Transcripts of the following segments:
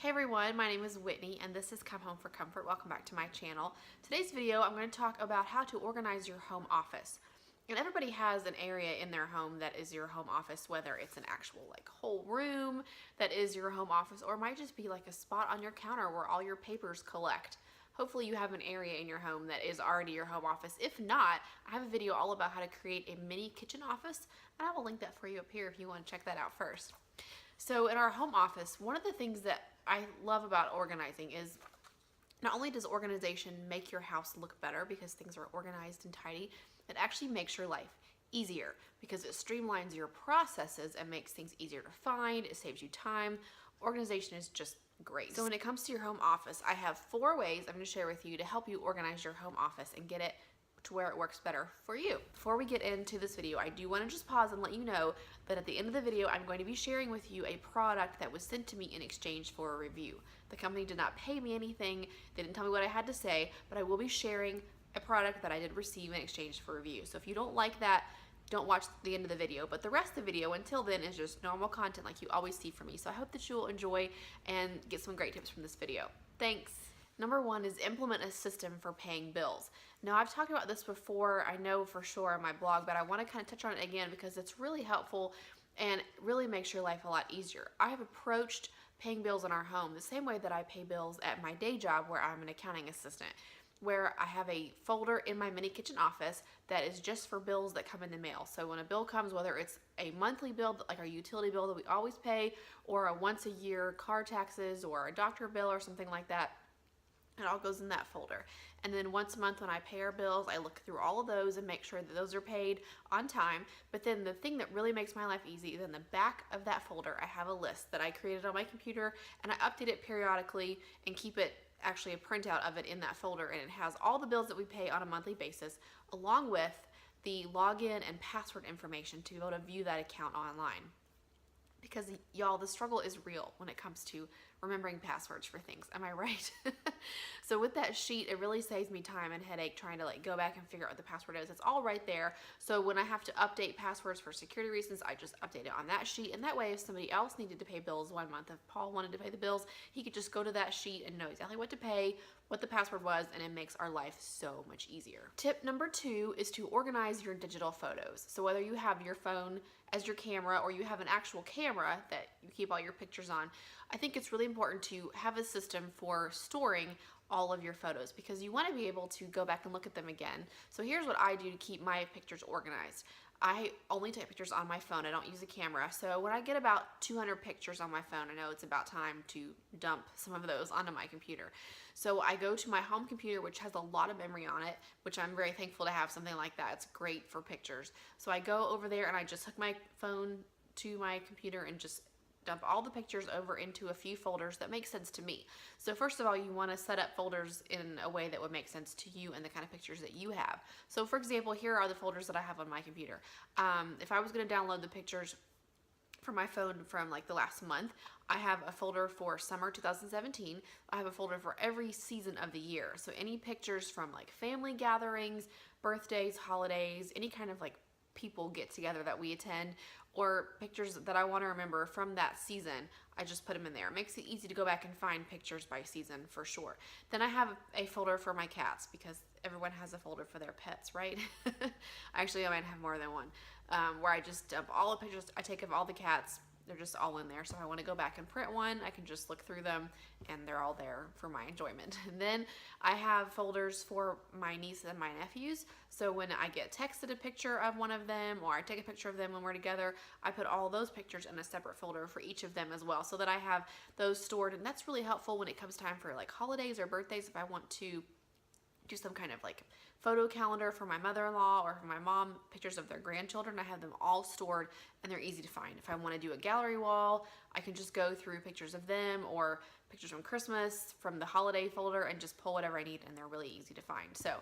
Hey everyone, my name is Whitney and this is Come Home for Comfort. Welcome back to my channel. Today's video I'm going to talk about how to organize your home office. And everybody has an area in their home that is your home office, whether it's an actual whole room that is your home office, or it might just be like a spot on your counter where all your papers collect. Hopefully you have an area in your home that is already your home office. If not, I have a video all about how to create a mini kitchen office, and I will link that for you up here if you want to check that out first. So in our home office, one of the things that I love about organizing is not only does organization make your house look better because things are organized and tidy, it actually makes your life easier because it streamlines your processes and makes things easier to find. It saves you time. Organization is just great. So when it comes to your home office, I have 4 ways I'm going to share with you to help you organize your home office and get it to where it works better for you. Before we get into this video, I do want to just pause and let you know that at the end of the video, I'm going to be sharing with you a product that was sent to me in exchange for a review. The company did not pay me anything. They didn't tell me what I had to say, but I will be sharing a product that I did receive in exchange for a review. So if you don't like that, don't watch the end of the video, but the rest of the video until then is just normal content like you always see from me. So I hope that you will enjoy and get some great tips from this video. Thanks. Number 1 is implement a system for paying bills. Now I've talked about this before, I know for sure on my blog, but I want to kind of touch on it again because it's really helpful and really makes your life a lot easier. I have approached paying bills in our home the same way that I pay bills at my day job where I'm an accounting assistant, where I have a folder in my mini kitchen office that is just for bills that come in the mail. So when a bill comes, whether it's a monthly bill, like our utility bill that we always pay, or a once a year car taxes or a doctor bill or something like that, it all goes in that folder. And then once a month when I pay our bills, I look through all of those and make sure that those are paid on time. But then the thing that really makes my life easy is in the back of that folder, I have a list that I created on my computer, and I update it periodically and keep it actually a printout of it in that folder. And it has all the bills that we pay on a monthly basis, along with the login and password information to be able to view that account online. Because y'all, the struggle is real when it comes to remembering passwords for things. Am I right? So with that sheet, it really saves me time and headache trying to go back and figure out what the password is. It's all right there. So when I have to update passwords for security reasons, I just update it on that sheet. And that way, if somebody else needed to pay bills one month, if Paul wanted to pay the bills, he could just go to that sheet and know exactly what to pay, what the password was, and it makes our life so much easier. Tip number 2 is to organize your digital photos. So whether you have your phone as your camera or you have an actual camera that you keep all your pictures on, I think it's really important to have a system for storing all of your photos because you want to be able to go back and look at them again. So here's what I do to keep my pictures organized. I only take pictures on my phone. I don't use a camera. So when I get about 200 pictures on my phone, I know it's about time to dump some of those onto my computer. So I go to my home computer, which has a lot of memory on it, which I'm very thankful to have something like that. It's great for pictures. So I go over there and I just hook my phone to my computer and just dump all the pictures over into a few folders that make sense to me. So first of all, you want to set up folders in a way that would make sense to you and the kind of pictures that you have. So for example, here are the folders that I have on my computer. If I was going to download the pictures from my phone from the last month, I have a folder for summer 2017. I have a folder for every season of the year. So any pictures from family gatherings, birthdays, holidays, any kind of people get together that we attend, or pictures that I want to remember from that season, I just put them in there. It makes it easy to go back and find pictures by season for sure. Then I have a folder for my cats because everyone has a folder for their pets, right? Actually, I might have more than one, where I just dump all the pictures I take of all the cats. They're just all in there. So if I want to go back and print one, I can just look through them and they're all there for my enjoyment. And then I have folders for my niece and my nephews. So when I get texted a picture of one of them or I take a picture of them when we're together, I put all those pictures in a separate folder for each of them as well so that I have those stored. And that's really helpful when it comes time for holidays or birthdays. If I want to do some kind of photo calendar for my mother-in-law or for my mom, pictures of their grandchildren, I have them all stored and they're easy to find. If I want to do a gallery wall, I can just go through pictures of them or pictures from Christmas from the holiday folder and just pull whatever I need, and they're really easy to find. So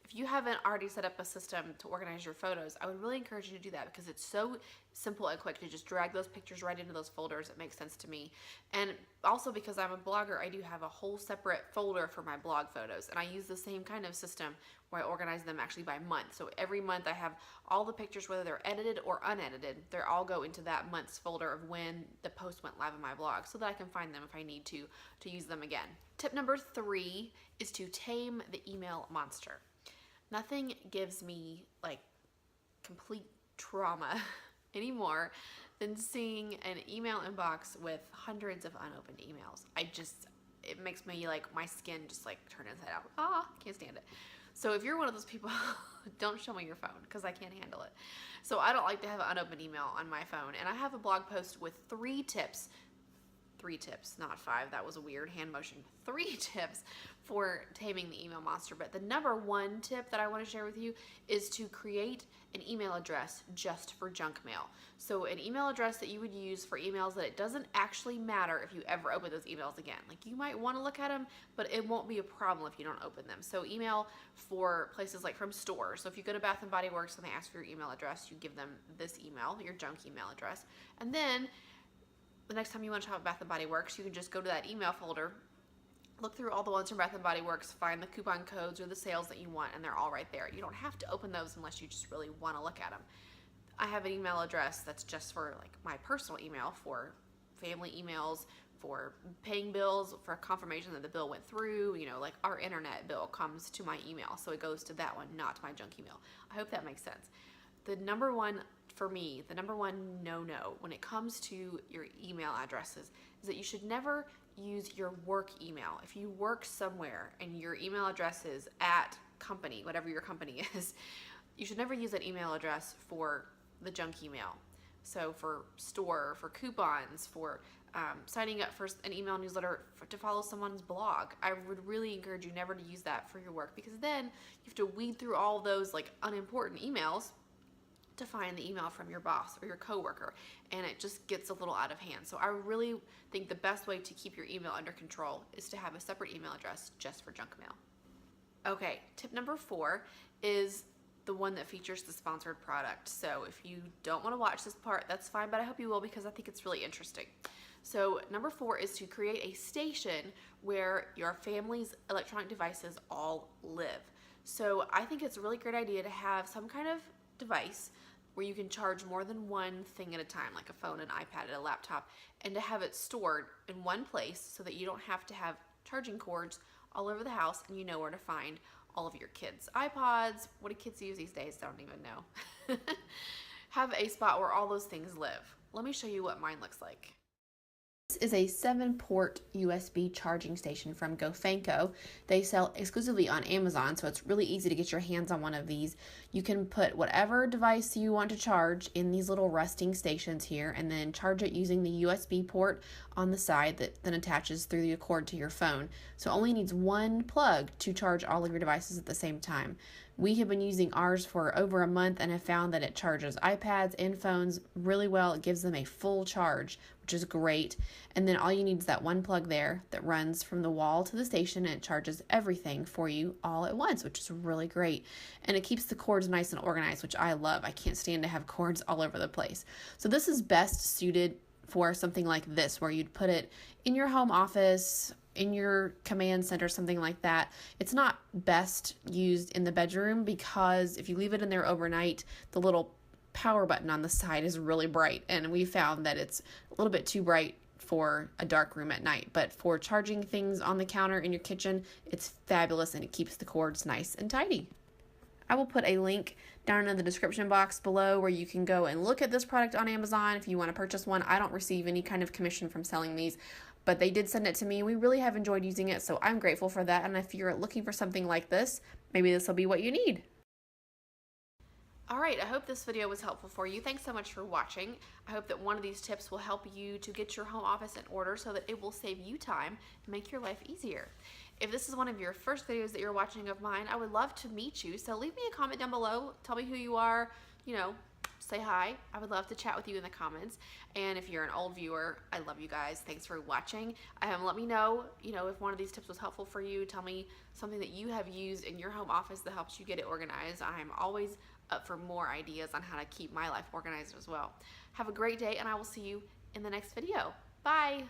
If you haven't already set up a system to organize your photos, I would really encourage you to do that because it's so simple and quick to just drag those pictures right into those folders. It makes sense to me. And also because I'm a blogger, I do have a whole separate folder for my blog photos, and I use the same kind of system where I organize them actually by month. So every month I have all the pictures, whether they're edited or unedited, they all go into that month's folder of when the post went live on my blog so that I can find them if I need to use them again. Tip number 3 is to tame the email monster. Nothing gives me like complete trauma anymore than seeing an email inbox with hundreds of unopened emails. It makes me like, my skin just like turn inside out. Can't stand it. So if you're one of those people, don't show me your phone because I can't handle it. So I don't like to have an unopened email on my phone. And I have a blog post with 3 tips, not 5. That was a weird hand motion. 3 tips for taming the email monster. But the number 1 tip that I want to share with you is to create an email address just for junk mail. So an email address that you would use for emails that it doesn't actually matter if you ever open those emails again. Like, you might want to look at them, but it won't be a problem if you don't open them. So email for places like from stores. So if you go to Bath & Body Works and they ask for your email address, you give them this email, your junk email address. And then the next time you want to shop at Bath & Body Works, you can just go to that email folder, look through all the ones from Bath & Body Works, find the coupon codes or the sales that you want, and they're all right there. You don't have to open those unless you just really want to look at them. I have an email address that's just for like my personal email, for family emails, for paying bills, for confirmation that the bill went through. You know, like our internet bill comes to my email, so it goes to that one, not to my junk email. I hope that makes sense. The number one for me, the number one no-no when it comes to your email addresses is that you should never use your work email. If you work somewhere and your email address is at company, whatever your company is, you should never use that email address for the junk email. So for store, for coupons, for signing up for an email newsletter to follow someone's blog, I would really encourage you never to use that for your work, because then you have to weed through all those like unimportant emails to find the email from your boss or your coworker, and it just gets a little out of hand. So I really think the best way to keep your email under control is to have a separate email address just for junk mail. Okay, tip number 4 is the one that features the sponsored product. So if you don't want to watch this part, that's fine, but I hope you will because I think it's really interesting. So number 4 is to create a station where your family's electronic devices all live. So I think it's a really great idea to have some kind of device where you can charge more than one thing at a time, like a phone, an iPad, a laptop, and to have it stored in one place so that you don't have to have charging cords all over the house and you know where to find all of your kids' iPods. What do kids use these days? I don't even know. Have a spot where all those things live. Let me show you what mine looks like. This is a 7-port USB charging station from GoFanco. They sell exclusively on Amazon, so it's really easy to get your hands on one of these. You can put whatever device you want to charge in these little resting stations here, and then charge it using the USB port on the side that then attaches through the cord to your phone. So it only needs one plug to charge all of your devices at the same time. We have been using ours for over a month and have found that it charges iPads and phones really well. It gives them a full charge, which is great. And then all you need is that one plug there that runs from the wall to the station, and it charges everything for you all at once, which is really great. And it keeps the cords nice and organized, which I love. I can't stand to have cords all over the place. So this is best suited for something like this, where you'd put it in your home office, in your command center, something like that. It's not best used in the bedroom because if you leave it in there overnight, the little power button on the side is really bright, and we found that it's a little bit too bright for a dark room at night. But for charging things on the counter in your kitchen, it's fabulous, and it keeps the cords nice and tidy. I will put a link down in the description box below where you can go and look at this product on Amazon if you want to purchase one. I don't receive any kind of commission from selling these, but they did send it to me. We really have enjoyed using it, so I'm grateful for that. And if you're looking for something like this, maybe this will be what you need. All right, I hope this video was helpful for you. Thanks so much for watching. I hope that one of these tips will help you to get your home office in order so that it will save you time and make your life easier. If this is one of your first videos that you're watching of mine, I would love to meet you. So leave me a comment down below. Tell me who you are, say hi. I would love to chat with you in the comments. And if you're an old viewer, I love you guys. Thanks for watching. Let me know, if one of these tips was helpful for you. Tell me something that you have used in your home office that helps you get it organized. I'm always up for more ideas on how to keep my life organized as well. Have a great day, and I will see you in the next video. Bye.